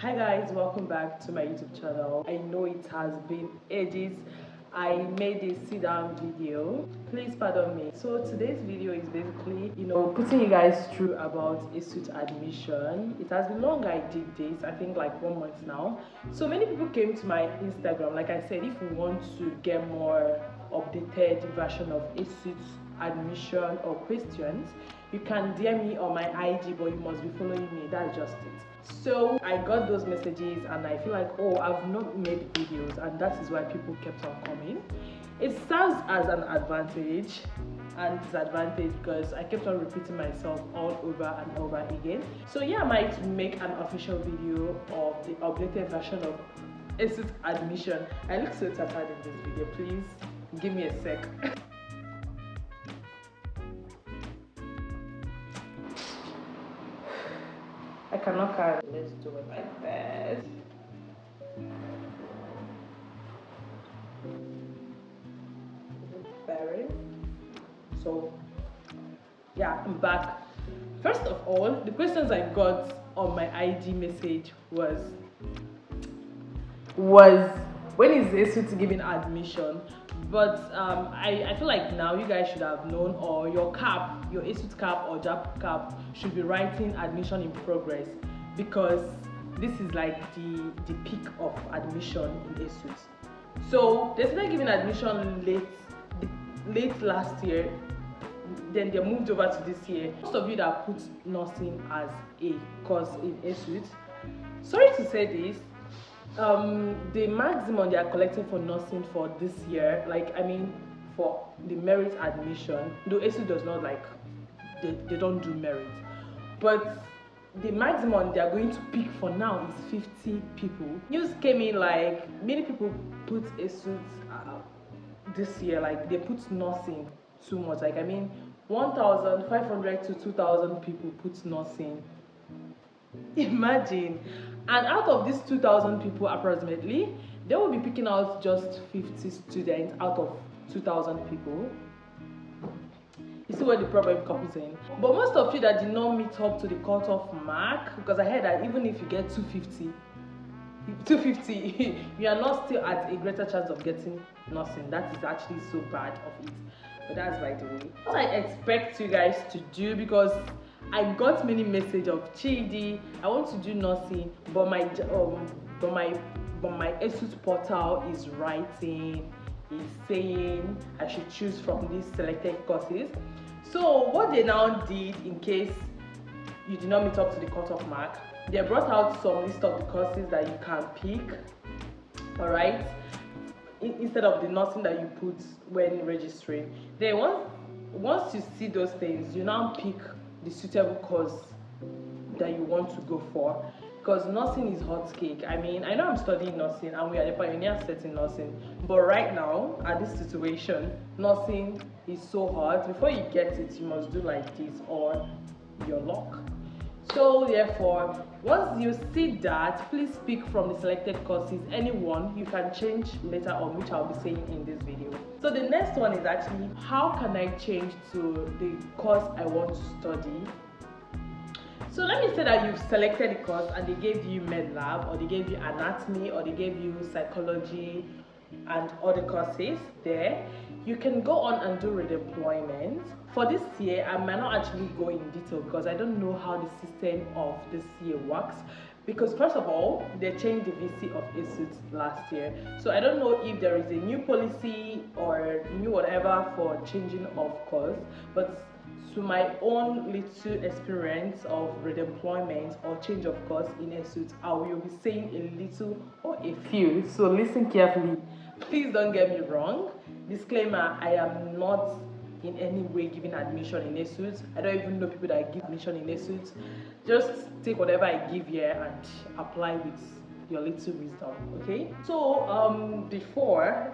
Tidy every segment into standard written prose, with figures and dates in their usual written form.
Hi guys, welcome back to my YouTube channel. I know it has been ages. I made a sit down video. Please pardon me. So today's video is basically, putting you guys through about Esut admission. It has been long I did this, I think like 1 month now. So many people came to my Instagram. Like I said, if you want to get more updated version of Esut admission or questions, you can DM me on my IG, but you must be following me. That's just it. So I got those messages and I feel like, oh, I've not made videos, and that is why people kept on coming. It serves as an advantage and disadvantage because I kept on repeating myself all over and over again. So yeah, I might make an official video of the updated version of Esut admission. I look so tattered in this video. Please give me a sec. I cannot carry. Let's do it like this. Very. So yeah, I'm back. First of all, the questions I got on my IG message was when is Esut giving admission? But I feel like now you guys should have known, or your Esut cap or JAP cap should be writing admission in progress, because this is like the peak of admission in Esut. So they started giving admission late last year, then they moved over to this year. Most of you that put nursing as a course in Esut, sorry to say this, the maximum they are collecting for nursing for this year, for the merit admission, though Esut does not they don't do merit, but the maximum they are going to pick for now is 50 people. News came in like many people put Esut this year, like they put nursing too much, 1,500 to 2,000 people put nursing. Imagine. And out of these 2,000 people approximately, they will be picking out just 50 students out of 2,000 people. You see where the problem comes in. But most of you that did not meet up to the cutoff mark, because I heard that even if you get 250 you are not still at a greater chance of getting nursing. That is actually so bad of it. But that's by the way. What I expect you guys to do, because I got many messages of Chidi, I want to do nursing, but my Esut portal is saying I should choose from these selected courses. So what they now did, in case you did not meet up to the cutoff mark, they brought out some list of the courses that you can pick. All right, instead of the nursing that you put when registering. Then once you see those things, you now pick the suitable course that you want to go for, because nursing is hot cake. I know I'm studying nursing and we are the pioneer set in nursing, but right now at this situation, nursing is so hot. Before you get it, you must do like this or your luck. So therefore, once you see that, please pick from the selected courses, anyone. You can change later on, which I'll be saying in this video. So the next one is actually, how can I change to the course I want to study? So let me say that you've selected the course and they gave you med lab, or they gave you anatomy, or they gave you psychology and other courses there. You can go on and do redeployment. For this year, I might not actually go in detail because I don't know how the system of this year works. Because first of all, they changed the VC of Esut last year. So I don't know if there is a new policy or new whatever for changing of course. But to my own little experience of redeployment or change of course in Esut, I will be saying a little or a few. So listen carefully. Please don't get me wrong. Disclaimer, I am not in any way giving admission in Esut. I don't even know people that give admission in Esut. Just take whatever I give here and apply with your little wisdom, okay? So before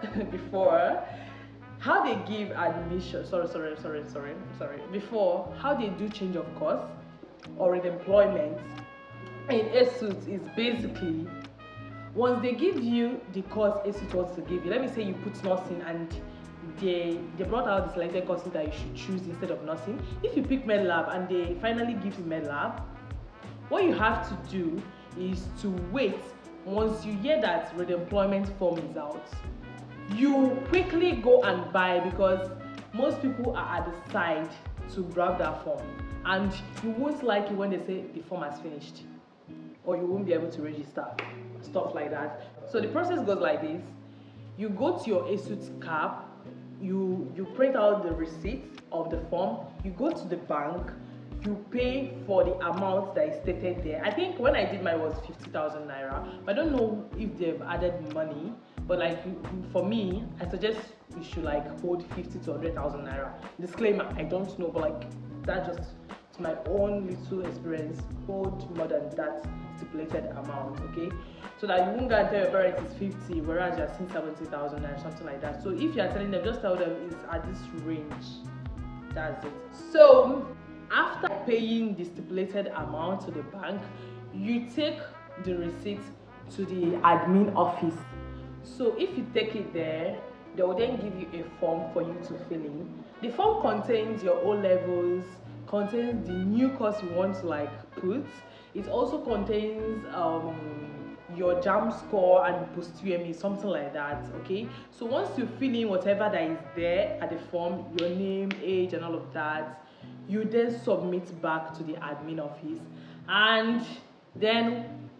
how they give admission, before how they do change of course or redeployment in Esut is basically, once they give you the course Esut wants to give you, let me say you put nursing and they brought out the selected courses that you should choose instead of nursing. If you pick med lab and they finally give you med lab, what you have to do is to wait. Once you hear that redeployment form is out, you quickly go and buy, because most people are at the side to grab that form, and you won't like it when they say the form has finished, or you won't be able to register, stuff like that. So the process goes like this: you go to your Esut cab, you print out the receipt of the form, you go to the bank, you pay for the amount that is stated there. I think when I did mine was 50,000 naira, but I don't know if they've added money. But like for me, I suggest you should like hold 50 to 100,000 naira. Disclaimer: I don't know, but like that just to my own little experience, hold more than that stipulated amount, okay? So that you won't go and tell your parents it's 50, whereas you're seeing 70,000 or something like that. So if you're telling them, just tell them it's at this range. That's it. So after paying the stipulated amount to the bank, you take the receipt to the admin office. So if you take it there, they will then give you a form for you to fill in. The form contains your O levels, contains the new course you want to like put. It also contains your JAM score and post-UME, something like that, okay? So once you fill in whatever that is there at the form, your name, age, and all of that, you then submit back to the admin office, and then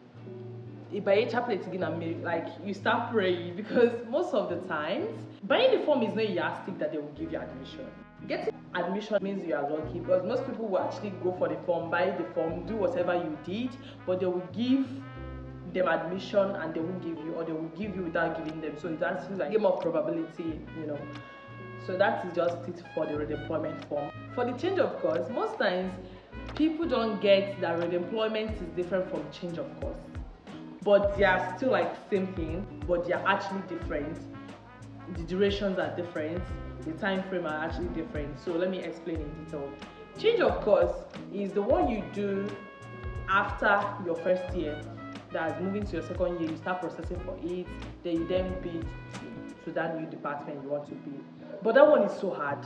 by a chaplet again, like you start praying, because most of the times buying the form is not a yardstick that they will give you admission. Getting admission means you are lucky, because most people will actually go for the form, buy the form, do whatever you did, but they will give them admission and they won't give you, or they will give you without giving them. So that's like a game of probability, you know. So that is just it for the redeployment form. For the change of course, most times people don't get that redeployment is different from change of course, but they are still like same thing, but they are actually different. The durations are different, the time frame are actually different. So let me explain in detail. Change of course is the one you do after your first year. That's moving to your second year, you start processing for it, then you then bid to that new department you want to be. But that one is so hard.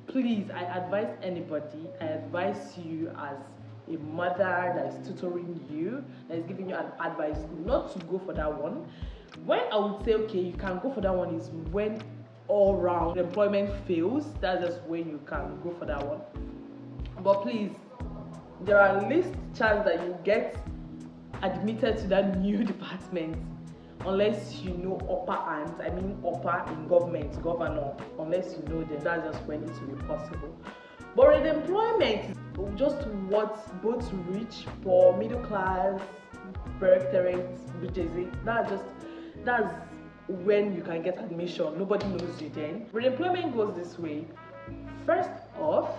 Please, I advise anybody, I advise you as a mother that is tutoring you, that is giving you an advice, not to go for that one. When I would say, okay, you can go for that one is when all round employment fails. That's just when you can go for that one. But please, there are least chance that you get admitted to that new department unless you know upper hands, I mean upper in government, governor, unless you know them. That's just when it will be possible. But redeployment is just what both rich, poor, middle class, directorate, which is it. That's when you can get admission. Nobody knows you then. Redeployment goes this way. First off,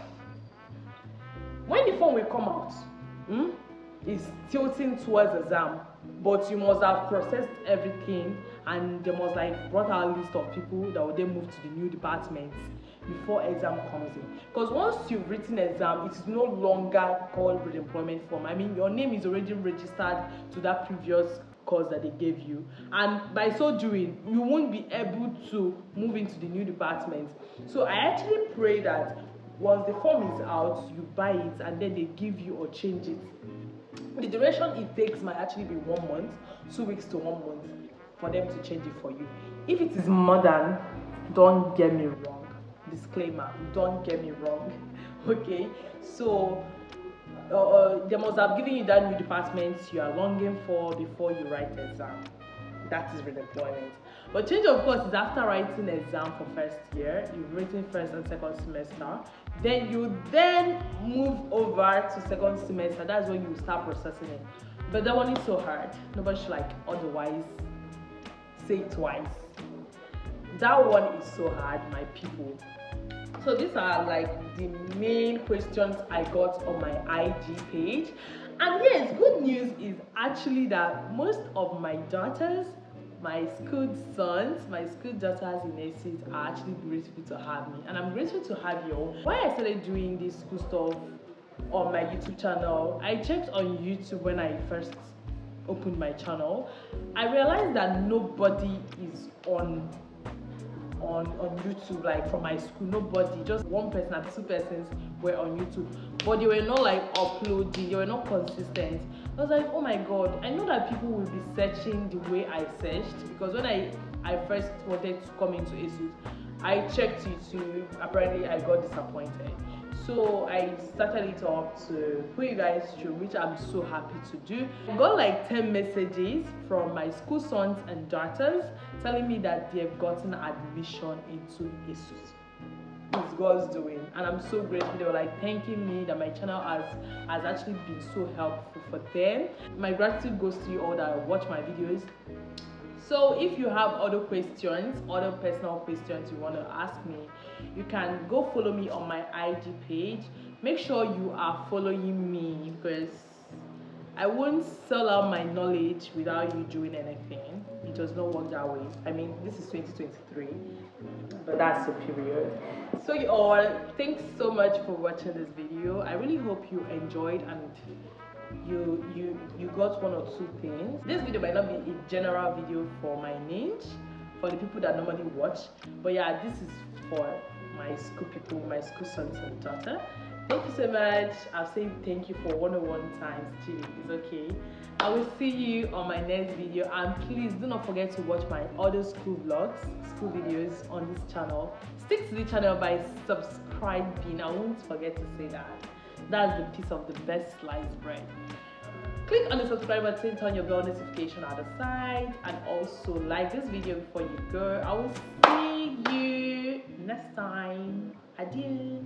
when the form will come out, is tilting towards exam, but you must have processed everything, and they must like brought out a list of people that will then move to the new departments before exam comes in. Because once you've written exam, it is no longer called redeployment form. I mean, your name is already registered to that previous course that they gave you, and by so doing, you won't be able to move into the new department. So I actually pray that once the form is out, you buy it and then they give you or change it. The duration it takes might actually be 1 month, 2 weeks to 1 month for them to change it for you. If it is modern, don't get me wrong. Disclaimer, don't get me wrong. Okay, so they must have given you that new department you are longing for before you write the exam. That is redeployment. But change of course is after writing exam for first year, you've written first and second semester, then you then move over to second semester. That's when you start processing it. But that one is so hard. Nobody should like otherwise say it twice. That one is so hard, my people. So these are like the main questions I got on my IG page. And yes, good news is actually that most of my daughters, my school sons, my school daughters in Esut are actually grateful to have me. And I'm grateful to have you all. When I started doing this school stuff on my YouTube channel, I checked on YouTube when I first opened my channel. I realized that nobody is on on YouTube, like from my school. Nobody, just one person and two persons were on YouTube, but they were not like uploading, they were not consistent. I was like, oh my god, I know that people will be searching the way I searched, because when I first wanted to come into Esut, I checked YouTube. Apparently I got disappointed, so I started it up to put you guys through, which I'm so happy to do. I got like 10 messages from my school sons and daughters telling me that they've gotten admission into Esut. It's God's doing, and I'm so grateful. They were like thanking me that my channel has actually been so helpful for them. My gratitude goes to you all that watch my videos. So if you have other questions, other personal questions you want to ask me, you can go follow me on my IG page. Make sure you are following me, because I won't sell out my knowledge without you doing anything. It does not work that way. I mean, this is 2023, but that's the period. So you all, thanks so much for watching this video. I really hope you enjoyed and you got one or two things. This video might not be a general video for my niche, for the people that normally watch, but yeah, this is for my school people, my school sons and daughter. Thank you so much. I've said thank you for 101 times. Gee, it's okay. I will see you on my next video, and please do not forget to watch my other school vlogs, school videos on this channel. Stick to the channel by subscribing. I won't forget to say that. That's the piece of the best sliced bread. Click on the subscribe button, turn your bell notification at the side, and also like this video before you go. I will see you next time. Adieu.